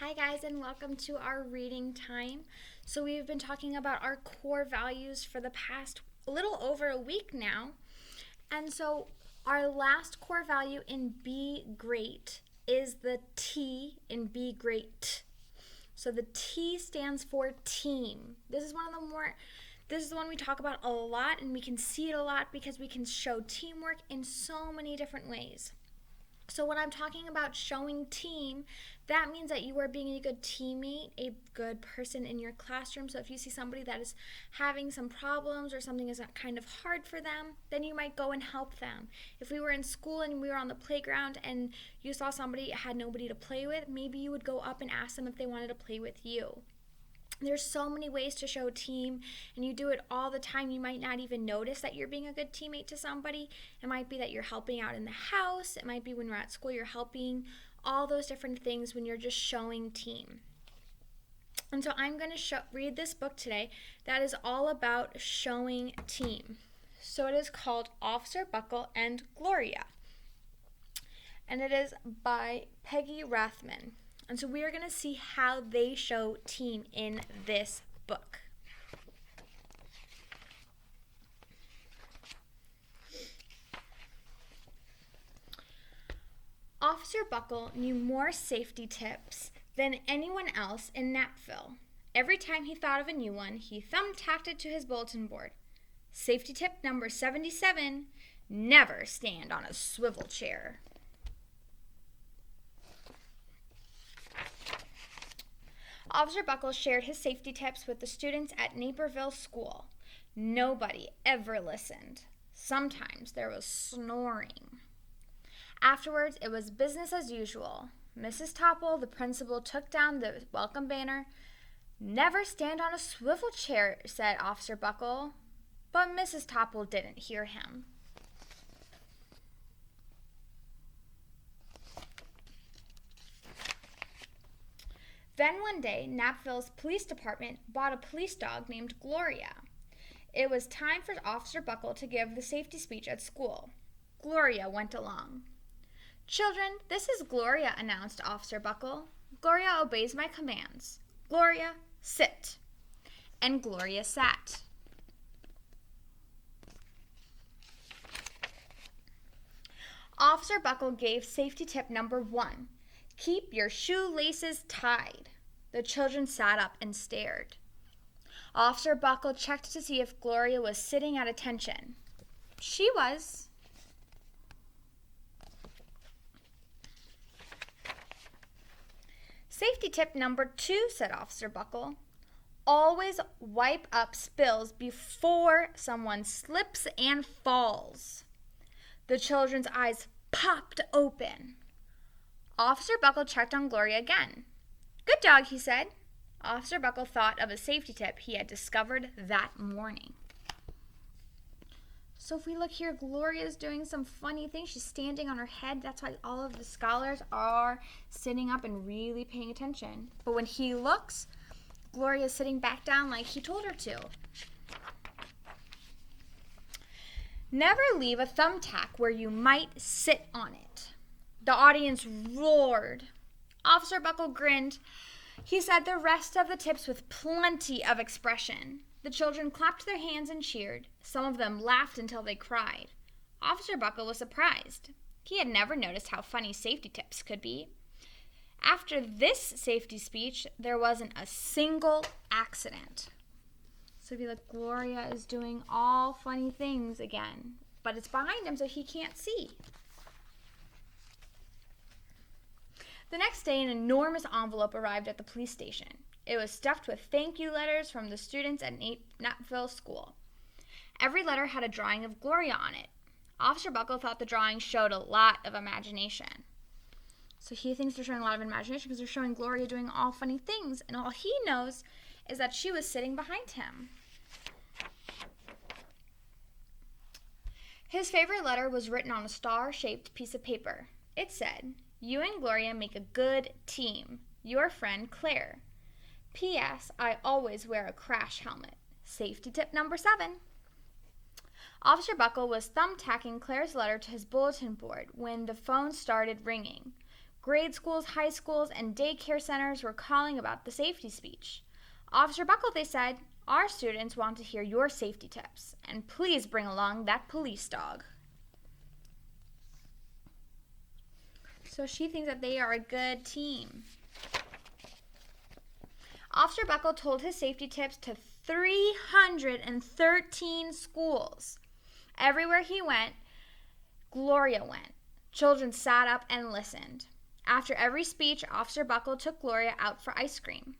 Hi guys, and welcome to our reading time. So we've been talking about our core values for the past a little over a week now. And so our last core value in Be Great is the T in Be Great. So the T stands for team. This is the one we talk about a lot, and we can see it a lot because we can show teamwork in so many different ways. So when I'm talking about showing team, that means that you are being a good teammate, a good person in your classroom. So if you see somebody that is having some problems or something is kind of hard for them, then you might go and help them. If we were in school and we were on the playground and you saw somebody had nobody to play with, maybe you would go up and ask them if they wanted to play with you. There's so many ways to show team, and you do it all the time. You might not even notice that you're being a good teammate to somebody. It might be that you're helping out in the house. It might be when you're at school, you're helping. All those different things when you're just showing team. And so I'm going to read this book today that is all about showing team. So it is called Officer Buckle and Gloria. And it is by Peggy Rathman. And so we are going to see how they show team in this book. Officer Buckle knew more safety tips than anyone else in Napville. Every time he thought of a new one, he thumbtacked it to his bulletin board. Safety tip number 77, never stand on a swivel chair. Officer Buckle shared his safety tips with the students at Naperville School. Nobody ever listened. Sometimes there was snoring. Afterwards, it was business as usual. Mrs. Topple, the principal, took down the welcome banner. Never stand on a swivel chair, said Officer Buckle. But Mrs. Topple didn't hear him. Then one day, Napville's police department bought a police dog named Gloria. It was time for Officer Buckle to give the safety speech at school. Gloria went along. Children, this is Gloria, announced Officer Buckle. Gloria obeys my commands. Gloria, sit. And Gloria sat. Officer Buckle gave safety tip number 1. Keep your shoelaces tied. The children sat up and stared. Officer Buckle checked to see if Gloria was sitting at attention. She was. Safety tip number 2, said Officer Buckle. Always wipe up spills before someone slips and falls. The children's eyes popped open. Officer Buckle checked on Gloria again. Good dog, he said. Officer Buckle thought of a safety tip he had discovered that morning. So if we look here, Gloria's doing some funny things. She's standing on her head. That's why all of the scholars are sitting up and really paying attention. But when he looks, Gloria's sitting back down like he told her to. Never leave a thumbtack where you might sit on it. The audience roared. Officer Buckle grinned. He said the rest of the tips with plenty of expression. The children clapped their hands and cheered. Some of them laughed until they cried. Officer Buckle was surprised. He had never noticed how funny safety tips could be. After this safety speech, there wasn't a single accident. So if you look, Gloria is doing all funny things again, but it's behind him so he can't see. The next day, an enormous envelope arrived at the police station. It was stuffed with thank you letters from the students at Napville School. Every letter had a drawing of Gloria on it. Officer Buckle thought the drawing showed a lot of imagination. So he thinks they're showing a lot of imagination because they're showing Gloria doing all funny things, and all he knows is that she was sitting behind him. His favorite letter was written on a star-shaped piece of paper. It said, "You and Gloria make a good team. Your friend, Claire. P.S. I always wear a crash helmet. Safety tip number 7. Officer Buckle was thumbtacking Claire's letter to his bulletin board when the phone started ringing. Grade schools, high schools, and daycare centers were calling about the safety speech. Officer Buckle, they said, our students want to hear your safety tips, and please bring along that police dog. So she thinks that they are a good team. Officer Buckle told his safety tips to 313 schools. Everywhere he went, Gloria went. Children sat up and listened. After every speech, Officer Buckle took Gloria out for ice cream.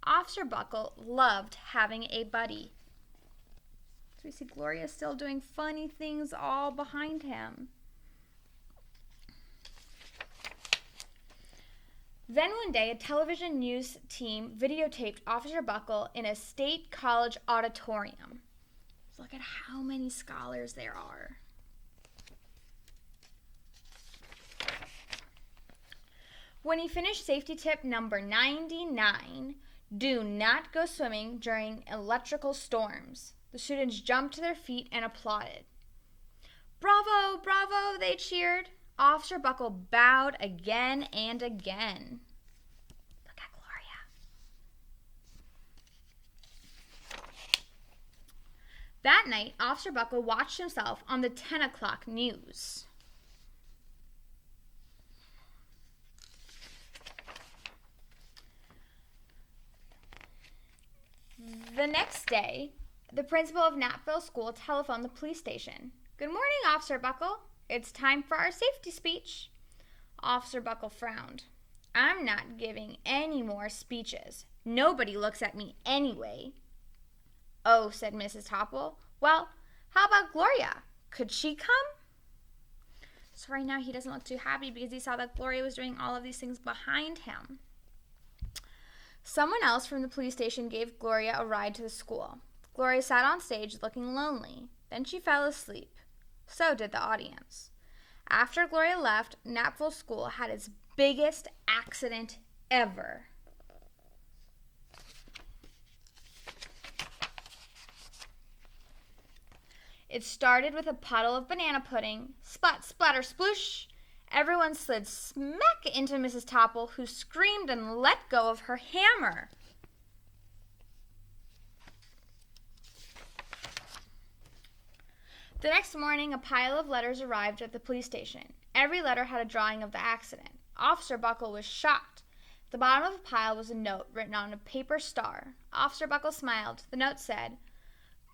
Officer Buckle loved having a buddy. So we see Gloria still doing funny things all behind him. Then one day, a television news team videotaped Officer Buckle in a state college auditorium. Look at how many scholars there are. When he finished safety tip number 99, do not go swimming during electrical storms, the students jumped to their feet and applauded. Bravo, bravo, they cheered. Officer Buckle bowed again and again. Look at Gloria. That night, Officer Buckle watched himself on the 10 o'clock news. The next day, the principal of Knapville School telephoned the police station. Good morning, Officer Buckle. It's time for our safety speech. Officer Buckle frowned. I'm not giving any more speeches. Nobody looks at me anyway. Oh, said Mrs. Topple. Well, how about Gloria? Could she come? So right now he doesn't look too happy because he saw that Gloria was doing all of these things behind him. Someone else from the police station gave Gloria a ride to the school. Gloria sat on stage looking lonely. Then she fell asleep. So did the audience. After Gloria left, Knapville School had its biggest accident ever. It started with a puddle of banana pudding. Splat, splatter, sploosh. Everyone slid smack into Mrs. Topple, who screamed and let go of her hammer. The next morning, a pile of letters arrived at the police station. Every letter had a drawing of the accident. Officer Buckle was shocked. At the bottom of the pile was a note written on a paper star. Officer Buckle smiled. The note said,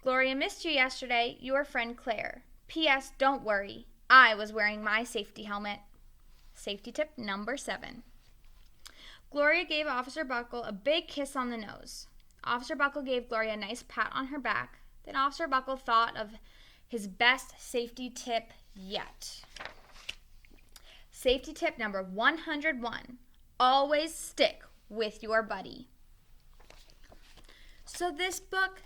Gloria missed you yesterday. Your friend Claire. P.S. Don't worry. I was wearing my safety helmet. Safety tip number 7. Gloria gave Officer Buckle a big kiss on the nose. Officer Buckle gave Gloria a nice pat on her back. Then Officer Buckle thought of his best safety tip yet. Safety tip number 101. Always stick with your buddy. So this book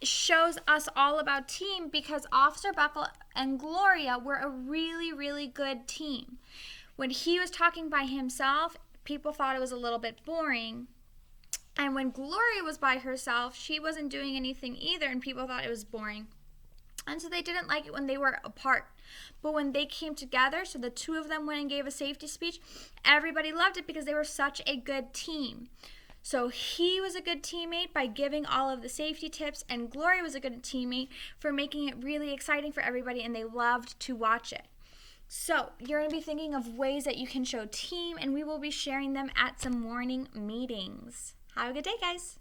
shows us all about team because Officer Buckle and Gloria were a really, really good team. When he was talking by himself, people thought it was a little bit boring. And when Gloria was by herself, she wasn't doing anything either, and people thought it was boring. And so they didn't like it when they were apart. But when they came together, so the two of them went and gave a safety speech, everybody loved it because they were such a good team. So he was a good teammate by giving all of the safety tips, and Gloria was a good teammate for making it really exciting for everybody, and they loved to watch it. So you're going to be thinking of ways that you can show team, and we will be sharing them at some morning meetings. Have a good day, guys.